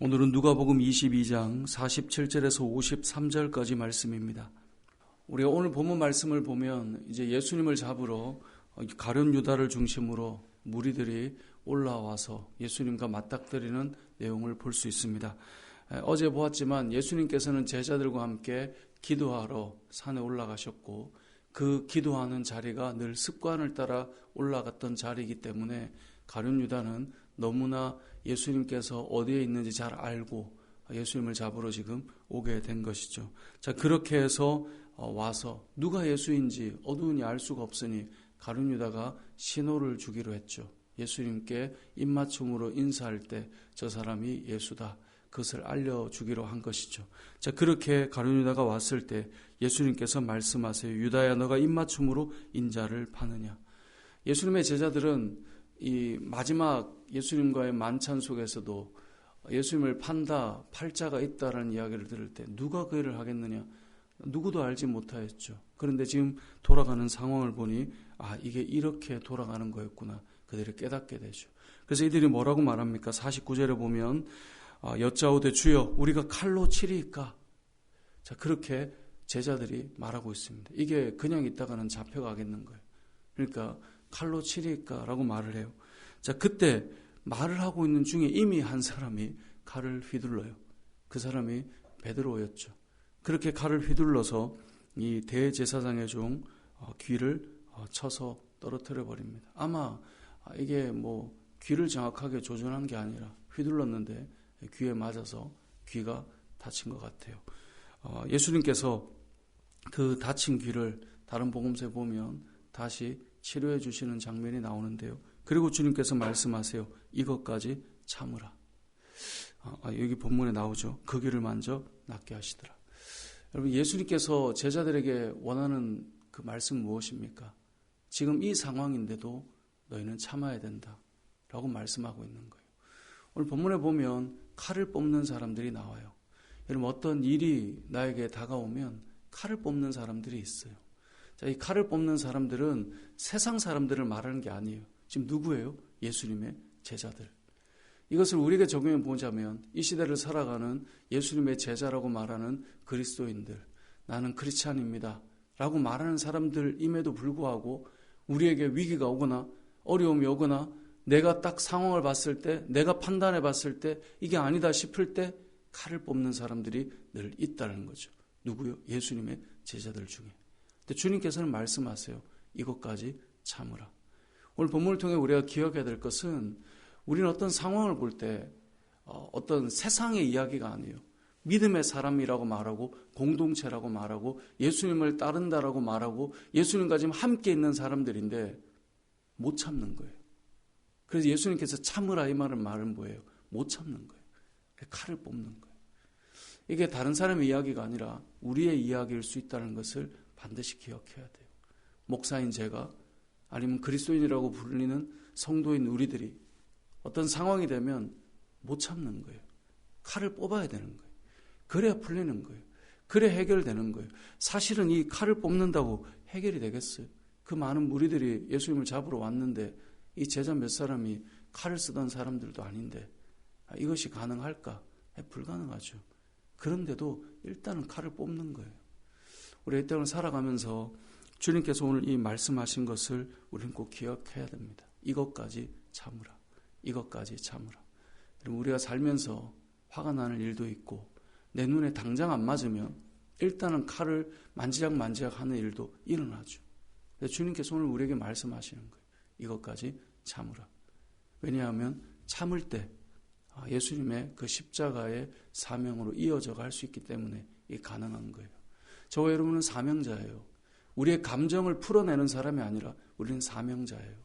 오늘은 누가복음 22장 47절에서 53절까지 말씀입니다. 우리가 오늘 본문 말씀을 보면 이제 예수님을 잡으러 가룟 유다를 중심으로 무리들이 올라와서 예수님과 맞닥뜨리는 내용을 볼 수 있습니다. 어제 보았지만 예수님께서는 제자들과 함께 기도하러 산에 올라가셨고 그 기도하는 자리가 늘 습관을 따라 올라갔던 자리이기 때문에 가룟 유다는 너무나 예수님께서 어디에 있는지 잘 알고 예수님을 잡으러 지금 오게 된 것이죠. 자, 그렇게 해서 와서 누가 예수인지 어두운이 알 수가 없으니 가룟 유다가 신호를 주기로 했죠. 예수님께 입맞춤으로 인사할 때 저 사람이 예수다, 그것을 알려주기로 한 것이죠. 자, 그렇게 가룟 유다가 왔을 때 예수님께서 말씀하세요. 유다야, 너가 입맞춤으로 인자를 파느냐. 예수님의 제자들은 이 마지막 예수님과의 만찬 속에서도 예수님을 판다, 팔자가 있다라는 이야기를 들을 때 누가 그 일을 하겠느냐, 누구도 알지 못하였죠. 그런데 지금 돌아가는 상황을 보니 이게 이렇게 돌아가는 거였구나, 그들이 깨닫게 되죠. 그래서 이들이 뭐라고 말합니까? 49절에 보면 여짜오되 주여 우리가 칼로 치리이까. 자, 그렇게 제자들이 말하고 있습니다. 이게 그냥 있다가는 잡혀가겠는 거예요. 그러니까 칼로 치리까라고 말을 해요. 자, 그때 말을 하고 있는 중에 이미 한 사람이 칼을 휘둘러요. 그 사람이 베드로였죠. 그렇게 칼을 휘둘러서 이 대제사장의 종 귀를 쳐서 떨어뜨려 버립니다. 아마 이게 귀를 정확하게 조준한 게 아니라 휘둘렀는데 귀에 맞아서 귀가 다친 것 같아요. 예수님께서 그 다친 귀를 다른 복음서에 보면 다시 치료해 주시는 장면이 나오는데요. 그리고 주님께서 말씀하세요. 이것까지 참으라. 여기 본문에 나오죠. 그 귀를 만져 낫게 하시더라. 여러분, 예수님께서 제자들에게 원하는 그 말씀은 무엇입니까? 지금 이 상황인데도 너희는 참아야 된다 라고 말씀하고 있는 거예요. 오늘 본문에 보면 칼을 뽑는 사람들이 나와요. 여러분, 어떤 일이 나에게 다가오면 칼을 뽑는 사람들이 있어요. 자, 이 칼을 뽑는 사람들은 세상 사람들을 말하는 게 아니에요. 지금 누구예요? 예수님의 제자들. 이것을 우리에게 적용해 보자면 이 시대를 살아가는 예수님의 제자라고 말하는 그리스도인들, 나는 크리스찬입니다 라고 말하는 사람들임에도 불구하고 우리에게 위기가 오거나 어려움이 오거나 내가 딱 상황을 봤을 때, 내가 판단해 봤을 때 이게 아니다 싶을 때 칼을 뽑는 사람들이 늘 있다는 거죠. 누구요? 예수님의 제자들 중에. 근데 주님께서는 말씀하세요. 이것까지 참으라. 오늘 본문을 통해 우리가 기억해야 될 것은 우리는 어떤 상황을 볼 때 어떤 세상의 이야기가 아니에요. 믿음의 사람이라고 말하고 공동체라고 말하고 예수님을 따른다라고 말하고 예수님과 지금 함께 있는 사람들인데 못 참는 거예요. 그래서 예수님께서 참으라 이 말은 뭐예요? 못 참는 거예요. 칼을 뽑는 거예요. 이게 다른 사람의 이야기가 아니라 우리의 이야기일 수 있다는 것을 반드시 기억해야 돼요. 목사인 제가 아니면 그리스도인이라고 불리는 성도인 우리들이 어떤 상황이 되면 못 참는 거예요. 칼을 뽑아야 되는 거예요. 그래야 풀리는 거예요. 그래 해결되는 거예요. 사실은 이 칼을 뽑는다고 해결이 되겠어요? 그 많은 무리들이 예수님을 잡으러 왔는데 이 제자 몇 사람이 칼을 쓰던 사람들도 아닌데 이것이 가능할까? 불가능하죠. 그런데도 일단은 칼을 뽑는 거예요. 우리 이 땅을 살아가면서 주님께서 오늘 이 말씀하신 것을 우리는 꼭 기억해야 됩니다. 이것까지 참으라. 이것까지 참으라. 우리가 살면서 화가 나는 일도 있고 내 눈에 당장 안 맞으면 일단은 칼을 만지작 하는 일도 일어나죠. 주님께서 오늘 우리에게 말씀하시는 거예요. 이것까지 참으라. 왜냐하면 참을 때 예수님의 그 십자가의 사명으로 이어져 갈 수 있기 때문에 이게 가능한 거예요. 저와 여러분은 사명자예요. 우리의 감정을 풀어내는 사람이 아니라 우리는 사명자예요.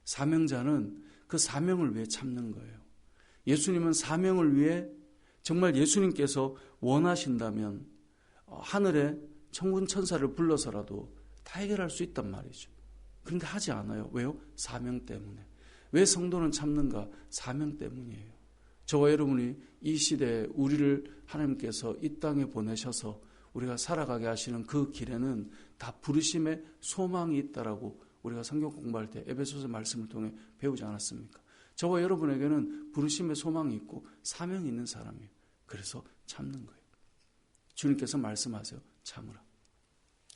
사명자는 그 사명을 위해 참는 거예요. 예수님은 사명을 위해 정말 예수님께서 원하신다면 하늘에 천군 천사를 불러서라도 다 해결할 수 있단 말이죠. 그런데 하지 않아요. 왜요? 사명 때문에. 왜 성도는 참는가? 사명 때문이에요. 저와 여러분이 이 시대에 우리를 하나님께서 이 땅에 보내셔서 우리가 살아가게 하시는 그 길에는 다 부르심의 소망이 있다라고 우리가 성경 공부할 때 에베소서 말씀을 통해 배우지 않았습니까? 저와 여러분에게는 부르심의 소망이 있고 사명이 있는 사람이에요. 그래서 참는 거예요. 주님께서 말씀하세요. 참으라.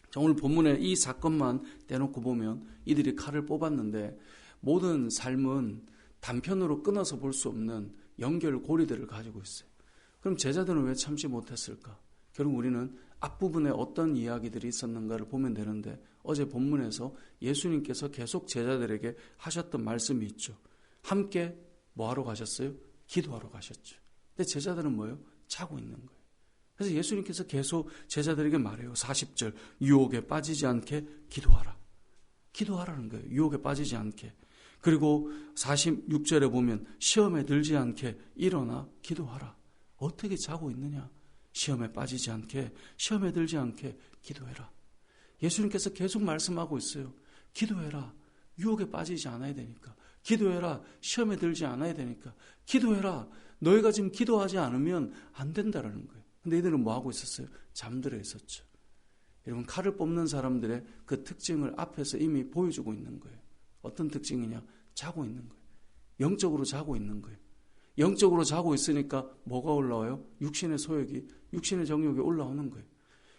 자, 오늘 본문에 이 사건만 떼놓고 보면 이들이 칼을 뽑았는데 모든 삶은 단편으로 끊어서 볼 수 없는 연결고리들을 가지고 있어요. 그럼 제자들은 왜 참지 못했을까? 결국 우리는 앞부분에 어떤 이야기들이 있었는가를 보면 되는데 어제 본문에서 예수님께서 계속 제자들에게 하셨던 말씀이 있죠. 함께 뭐하러 가셨어요? 기도하러 가셨죠. 근데 제자들은 뭐예요? 자고 있는 거예요. 그래서 예수님께서 계속 제자들에게 말해요. 40절 유혹에 빠지지 않게 기도하라. 기도하라는 거예요. 유혹에 빠지지 않게. 그리고 46절에 보면 시험에 들지 않게 일어나 기도하라. 어떻게 자고 있느냐? 시험에 빠지지 않게, 시험에 들지 않게 기도해라. 예수님께서 계속 말씀하고 있어요. 기도해라. 유혹에 빠지지 않아야 되니까. 기도해라. 시험에 들지 않아야 되니까. 기도해라. 너희가 지금 기도하지 않으면 안 된다라는 거예요. 근데 이들은 뭐 하고 있었어요? 잠들어 있었죠. 여러분, 칼을 뽑는 사람들의 그 특징을 앞에서 이미 보여주고 있는 거예요. 어떤 특징이냐? 자고 있는 거예요. 영적으로 자고 있는 거예요. 영적으로 자고 있으니까 뭐가 올라와요? 육신의 소욕이, 육신의 정욕이 올라오는 거예요.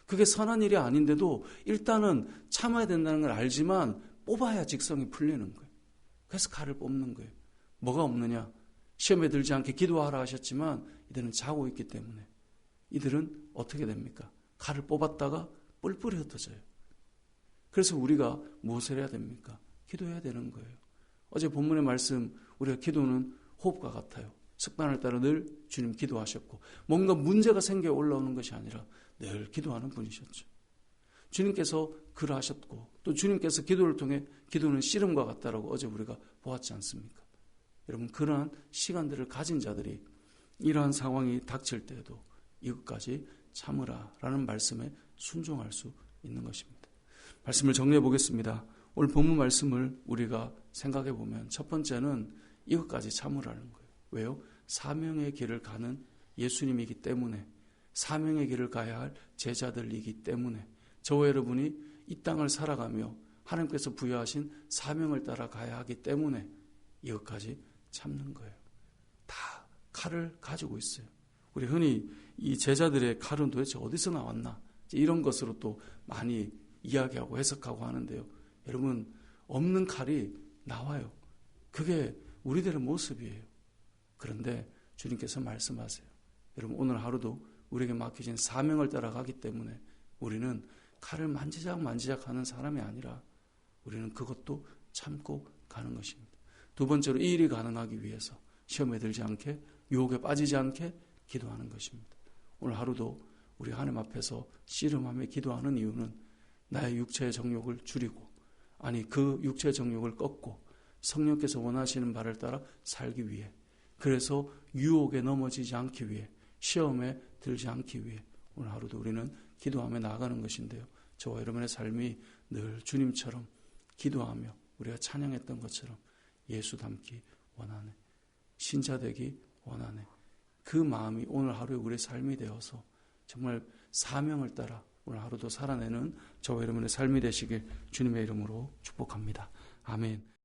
그게 선한 일이 아닌데도 일단은 참아야 된다는 걸 알지만 뽑아야 직성이 풀리는 거예요. 그래서 칼을 뽑는 거예요. 뭐가 없느냐? 시험에 들지 않게 기도하라 하셨지만 이들은 자고 있기 때문에 이들은 어떻게 됩니까? 칼을 뽑았다가 뿔뿔이 흩어져요. 그래서 우리가 무엇을 해야 됩니까? 기도해야 되는 거예요. 어제 본문의 말씀, 우리가 기도는 호흡과 같아요. 습관을 따라 늘 주님 기도하셨고 뭔가 문제가 생겨 올라오는 것이 아니라 늘 기도하는 분이셨죠. 주님께서 그러하셨고 또 주님께서 기도를 통해 기도는 씨름과 같다라고 어제 우리가 보았지 않습니까? 여러분, 그러한 시간들을 가진 자들이 이러한 상황이 닥칠 때에도 이것까지 참으라라는 말씀에 순종할 수 있는 것입니다. 말씀을 정리해 보겠습니다. 오늘 본문 말씀을 우리가 생각해 보면 첫 번째는 이것까지 참으라는 거예요. 왜요? 사명의 길을 가는 예수님이기 때문에, 사명의 길을 가야 할 제자들이기 때문에, 저와 여러분이 이 땅을 살아가며 하나님께서 부여하신 사명을 따라 가야 하기 때문에 이것까지 참는 거예요. 다 칼을 가지고 있어요. 우리 흔히 이 제자들의 칼은 도대체 어디서 나왔나? 이런 것으로 또 많이 이야기하고 해석하고 하는데요. 여러분, 없는 칼이 나와요. 그게 우리들의 모습이에요. 그런데 주님께서 말씀하세요. 여러분, 오늘 하루도 우리에게 맡겨진 사명을 따라가기 때문에 우리는 칼을 만지작 하는 사람이 아니라 우리는 그것도 참고 가는 것입니다. 두 번째로 이 일이 가능하기 위해서 시험에 들지 않게, 유혹에 빠지지 않게 기도하는 것입니다. 오늘 하루도 우리 하나님 앞에서 씨름하며 기도하는 이유는 나의 육체의 정욕을 줄이고, 아니 그 육체의 정욕을 꺾고 성령께서 원하시는 바를 따라 살기 위해, 그래서 유혹에 넘어지지 않기 위해, 시험에 들지 않기 위해 오늘 하루도 우리는 기도하며 나아가는 것인데요. 저와 여러분의 삶이 늘 주님처럼 기도하며 우리가 찬양했던 것처럼 예수 닮기 원하네, 신자 되기 원하네, 그 마음이 오늘 하루에 우리의 삶이 되어서 정말 사명을 따라 오늘 하루도 살아내는 저와 여러분의 삶이 되시길 주님의 이름으로 축복합니다. 아멘.